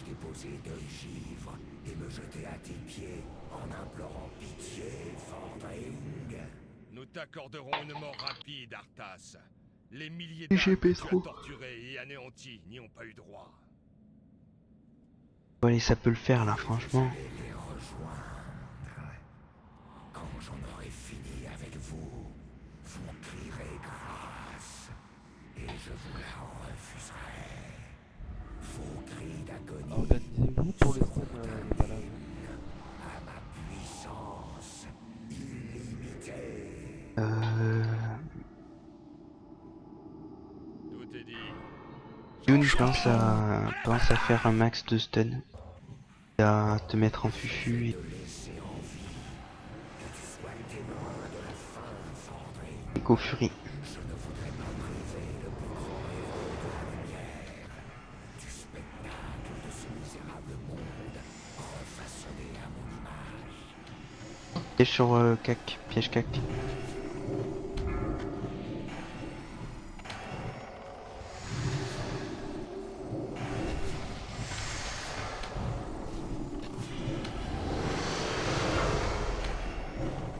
déposer de givre et me jeter à tes pieds en implorant pitié, Fordring. Nous t'accorderons une mort rapide, Arthas. Les milliers Et d'âmes que tu as trop. torturés et anéantis n'y ont pas eu droit. Bon, allez, ça peut le faire là, franchement. Je vais les rejoindre. Quand j'en aurai fini avec vous, vous crierez grâce, et je vous la refuserai. Vos cris d'agonie Organisez-vous pour les scènes de balade. à ma puissance illimitée. Tout est dit. Youn, pense à faire un max de stun. À te mettre en fufu et Echo Fury. Piège sur cac, piège cac.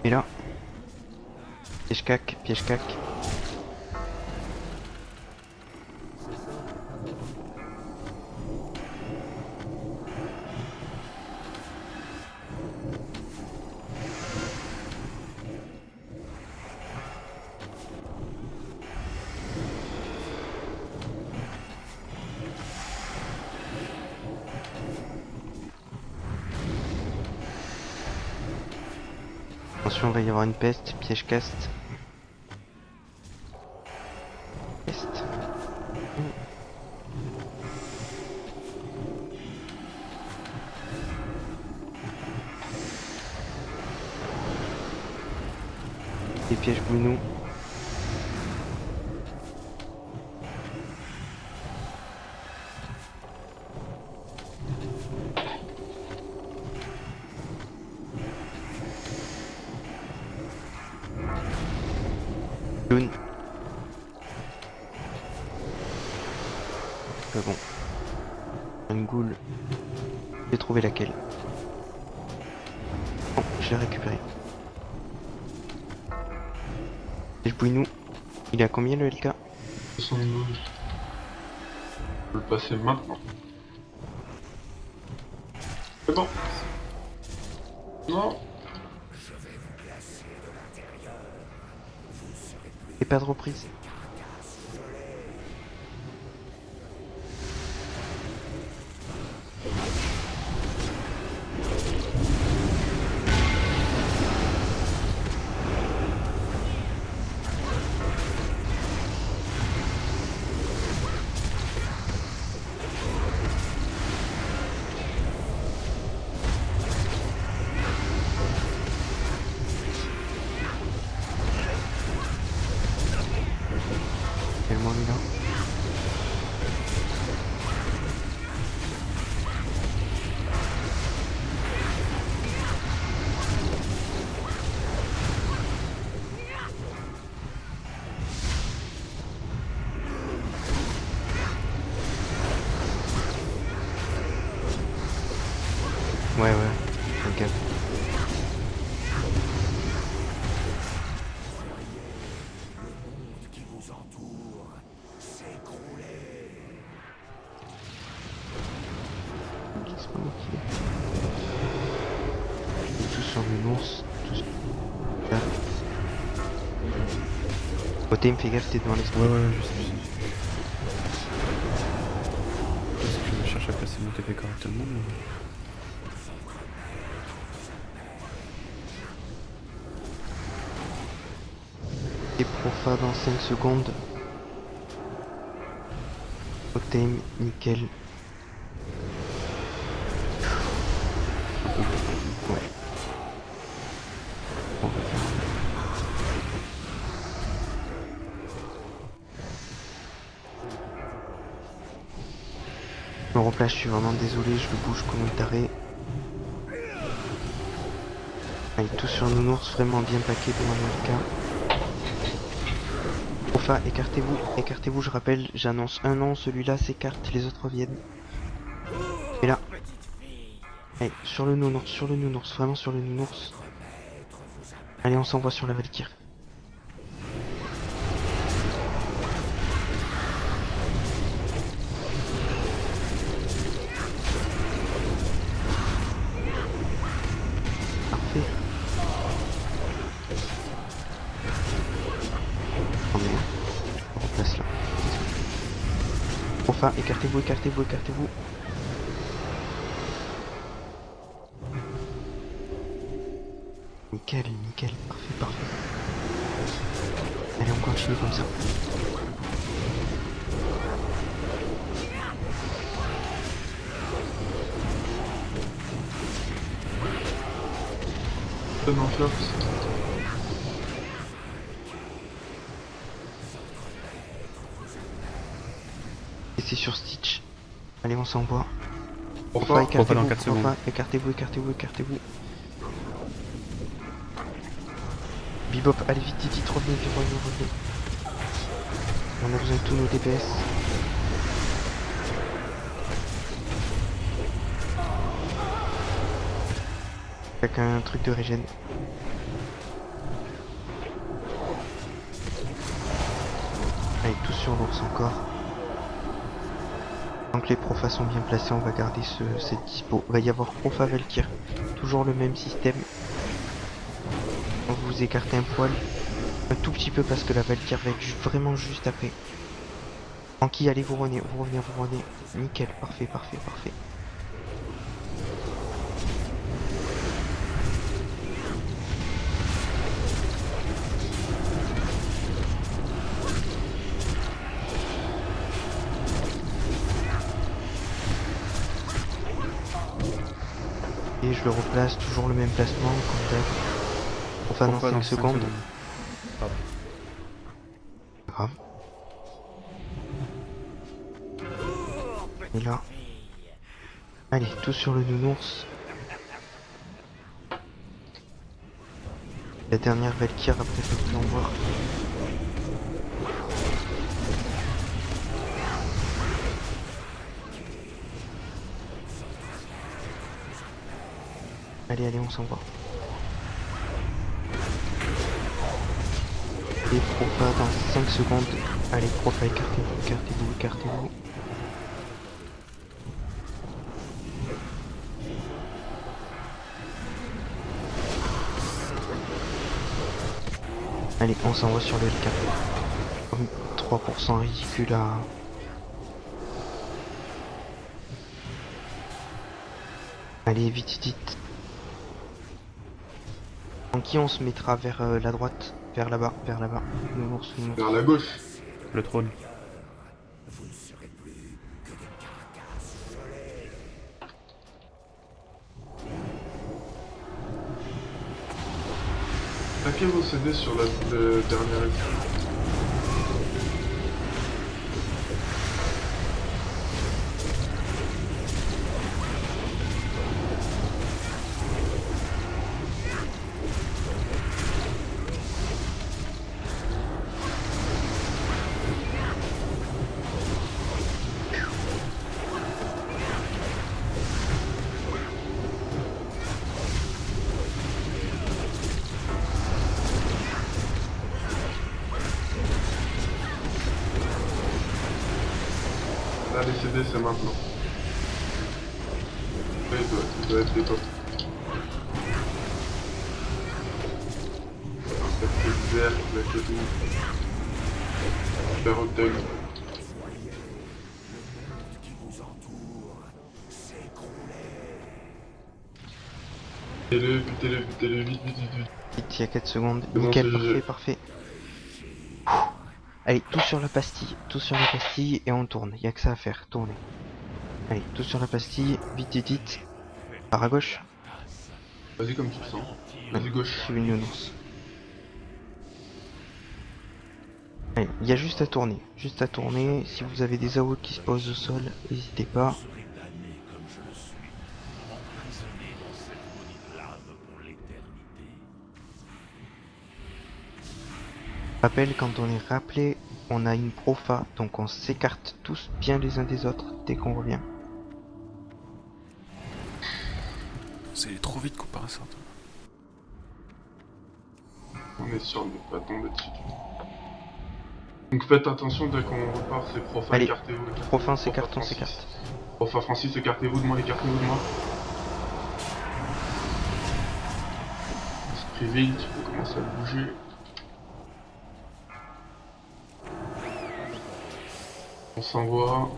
Et là, piège cac, piège cac. Attention, il va y avoir une peste, piège cast. Peste. Et piège Bouinou. Youn. Bon. Une goule. J'ai trouvé laquelle. Bon, je l'ai récupéré. Piège Bouinou. Il est à combien le LK? 72. Je peux le passer maintenant. C'est bon. Non. Et pas de reprise. Tellement mis là. Ouais, ok. Qui vous entoure s'écrouler. Tous sur le ours, tous là. Côté, il me fait gaffe, t'es devant l'esprit. Ouais, je sais. Parce que je cherche à placer mon TP correctement. Et Profa dans 5 secondes. Totem, nickel. Ouais. On va faire. Je me replace, je suis vraiment désolé, je le bouge comme un taré. Ah, il touche sur Nounours, vraiment bien paquet devant le cas. Enfin, écartez-vous, je rappelle, j'annonce un nom, celui-là s'écarte, les autres reviennent. Et là. Allez, sur le nounours, vraiment sur le nounours. Allez, on s'envoie sur la Valkyrie. Parfait. Oh merde. On replace là. Enfin, écartez-vous, écartez-vous, écartez-vous. Nickel, nickel, parfait, parfait. Allez, on continue comme ça. Donne en force. Et c'est sur Stitch. Allez, on s'envoie. Pour Enfin, pas. écartez-vous, dans 4 secondes. enfin, écartez-vous, écartez-vous, écartez-vous. Bebop, allez vite, vite, revenez, revenez, revenez. On a besoin de tous nos DPS. Avec un truc de régène. Allez, tous sur l'ours encore. Tant que les profas sont bien placés, on va garder cette dispo. Il va y avoir profa Valkyr. Toujours le même système. On va vous écarter un poil. Un tout petit peu parce que la Valkyr va être vraiment juste après. Anki, allez, vous revenez, vous revenez, vous revenez. Nickel, parfait, parfait, parfait. Et je le replace, toujours le même placement, comme d'hab. Enfin, dans 5 secondes. Pardon. Pas grave. Et là. Allez, tous sur le nounours. La dernière Valkyr après le l'envoi. Allez, allez, on s'envoie. Et profa dans 5 secondes. Allez, profa, écartez-vous, écartez-vous, écartez-vous. Allez, on s'envoie sur le L4. 3% ridicule à... Allez, vite, vite, vite. En qui on se mettra vers la droite, vers là-bas, vers là-bas. Nounours, nounours. Vers la gauche. Le trône. Taquez vos CD sur la dernière équipe. Là, les CD, c'est maintenant. Oui, il doit être des top. La clé verte, la clé rouge. Super hôtel. Butez-le, vite, vite, vite, vite. Vite, il y a 4 secondes. C'est bon, Nickel, c'est GG. parfait, parfait. Allez, tous sur la pastille et on tourne. Il y a que ça à faire, tourner. Allez, tous sur la pastille, vite, vite, vite. Par à gauche. Vas-y comme tu le sens. Vas-y gauche. Suivez le nounours. Allez, il y a juste à tourner. Juste à tourner. Si vous avez des AOE qui se posent au sol, n'hésitez pas. Rappel, quand on est rappelé, on a une profa, donc on s'écarte tous bien les uns des autres dès qu'on revient. Vous allez trop vite comparé à ça. On est sûr de ne pas tomber dessus. Donc faites attention dès qu'on repart, c'est Profa, Allez, écartez-vous. Profin, on s'écarte, on s'écarte. Profa Francis, écartez-vous de moi, écartez-vous de moi. Esprit vide, tu peux commencer à bouger. On s'envoie.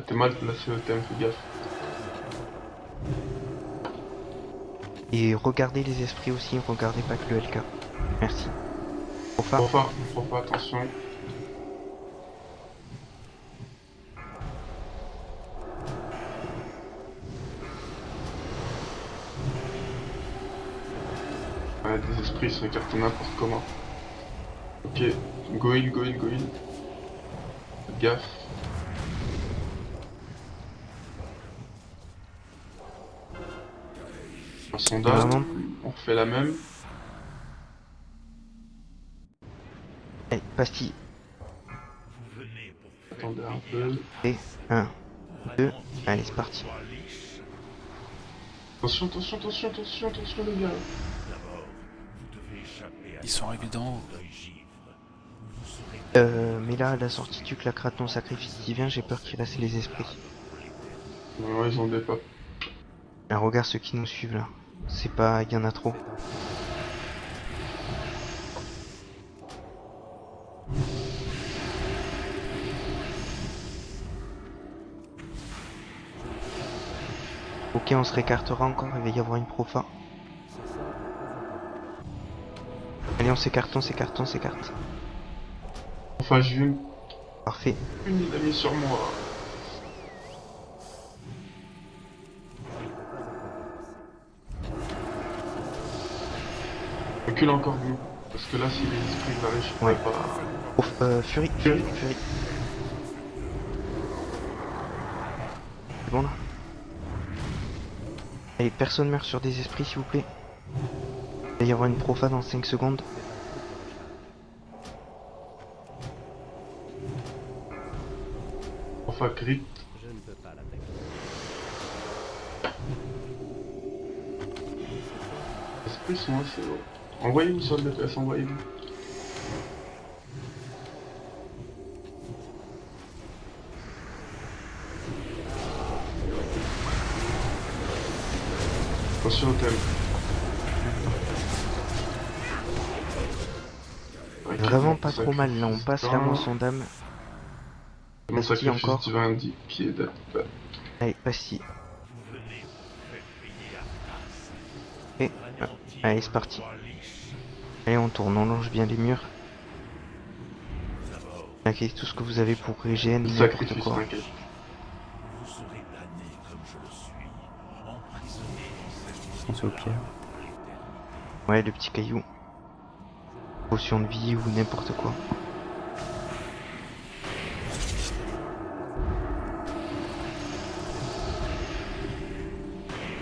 T'es mal placé au thème, fais gaffe. Et regardez les esprits aussi, regardez pas que le LK. Merci. Profin. Profa, attention. Ouais, des esprits sont écartés n'importe comment. Ok, go heal. Faites gaffe. Un sondage, Vraiment. on refait la même. Allez, pastille. Attendez un peu. Et 1, 2, allez, c'est parti. Attention les gars. Ils sont arrivés d'en haut. Mais là, à la sortie du Clacraton sacrifice divin, j'ai peur qu'il reste les esprits. Ouais, ils ont des pas. Ah, regarde ceux qui nous suivent là. C'est pas... il y en a trop. Ok, on se récartera encore, il va y avoir une profa. Allez, on s'écarte. Enfin, j'ai une Parfait. il a mis sur moi. Recule encore vous. Parce que là, si les esprits arrivent, je pourrais Ouais. pas. Ouf, Fury. C'est bon là. Allez, personne meurt sur des esprits s'il vous plaît. Il va y avoir une profa dans 5 secondes. Enfin, crit. Les esprits sont assez hauts. Envoyez-vous sur le DPS, envoyez-vous. Attention au thème. Ouais, Vraiment pas trop sacrifice mal là, on passe la divin. moisson d'âme. Mon Pastille sacrifice encore. divin dit pied d'être. Allez, pastille. Et allez, c'est parti. Allez, on tourne, on longe bien les murs. Plaquez tout ce que vous avez pour régène, n'importe Sacrifice, quoi. t'inquiète. Pensez aux pierres. Ouais, le petit caillou. Potion de vie ou n'importe quoi.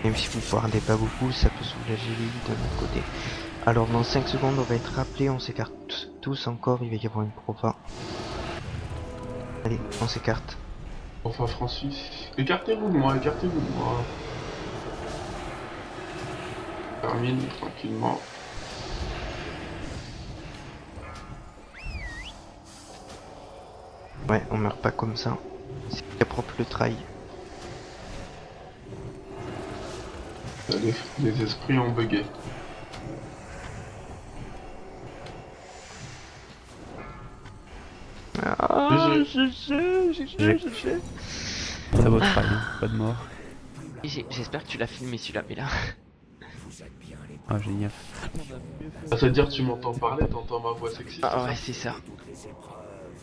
Même si vous parlez pas beaucoup, ça peut soulager les vies de notre côté. Alors dans 5 secondes, on va être rappelé, on s'écarte tous encore, il va y avoir une profa. Allez, on s'écarte. Enfin, Francis. Écartez-vous de moi. Termine tranquillement. Ouais, on meurt pas comme ça. C'est très propre le trail. Les esprits ont bugué. Ah, GG. je sais. Ça va travail, pas de mort. J'espère que tu l'as filmé celui-là, mais là. Ah, génial. Ah, c'est-à-dire tu m'entends parler, t'entends ma voix sexy. Ah ouais, c'est ça.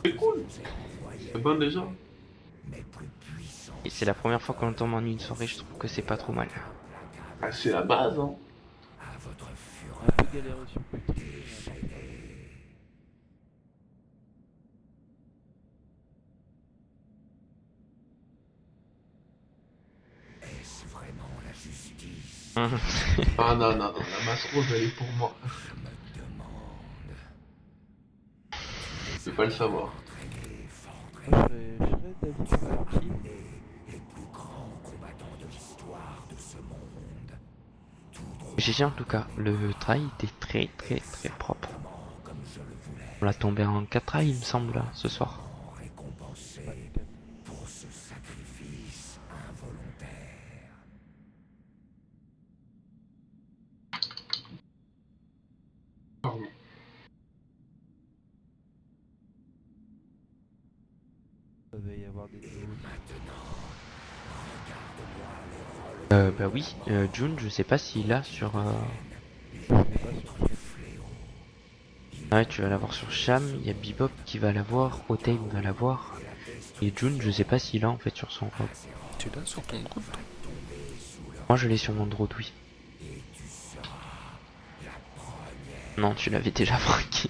C'est cool. C'est bon déjà. Et c'est la première fois qu'on entend en une soirée, je trouve que c'est pas trop mal. Ah, c'est la base, hein. Un peu galéré sur le coup. Ah non, la masse rose elle est pour moi. Je peux pas le savoir. Moi, je serais d'avis que GG en tout cas, le try était très propre. On l'a tombé en 4 tries il me semble là, ce soir. Pardon. Il va y avoir des duos. Bah oui, June je sais pas s'il a sur... Je l'ai pas sur Ouais, tu vas l'avoir sur Sham, il y a Bebop qui va l'avoir, Otame va l'avoir. Et June je sais pas s'il a en fait sur son robe. Tu l'as sur ton drone, toi? Moi je l'ai sur mon drone, oui. Non, tu l'avais déjà franqué.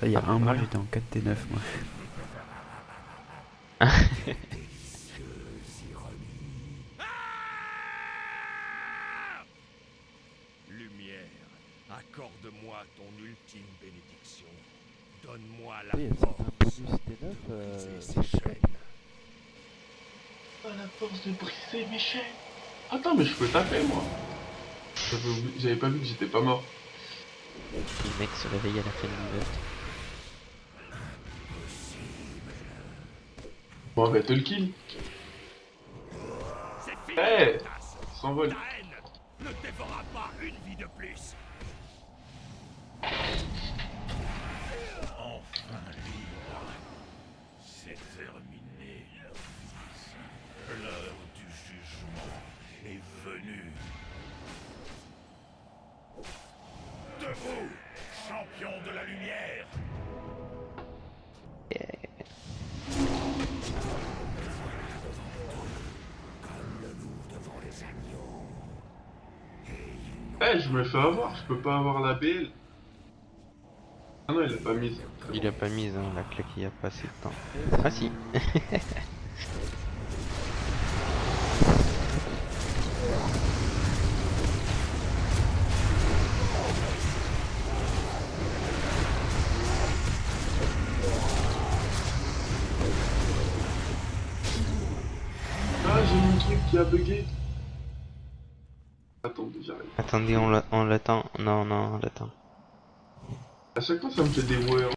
Là, il y a Ah, un mois, voilà. j'étais en 4T9, moi. Lumière, accorde-moi ton ultime bénédiction. Donne-moi la Oui, il y a certains force. bonus T9, Ces chaînes. À la force de briser mes chaînes. Attends, mais je peux taper, moi. J'avais pas vu que j'étais pas mort. Le mec se réveille à la fin de l'hiver. Bon, on va te le kill. C'est fini, Hey, Arthas. s'envole. Ta haine ne dévorera pas une vie de plus. Enfin libre. C'est terminé. L'heure du jugement est venue. Debout, champion de la lumière. Eh, je me fais avoir, je peux pas avoir la BL. Ah non, il l'a pas mise. Il a pas mis hein, la clé qui a passé le temps. Ah si. Ah, j'ai mon truc qui a bugué. Attendez, j'arrive. Attendez, on l'attend. Non, on l'attend. À chaque fois, ça me fait des ouais.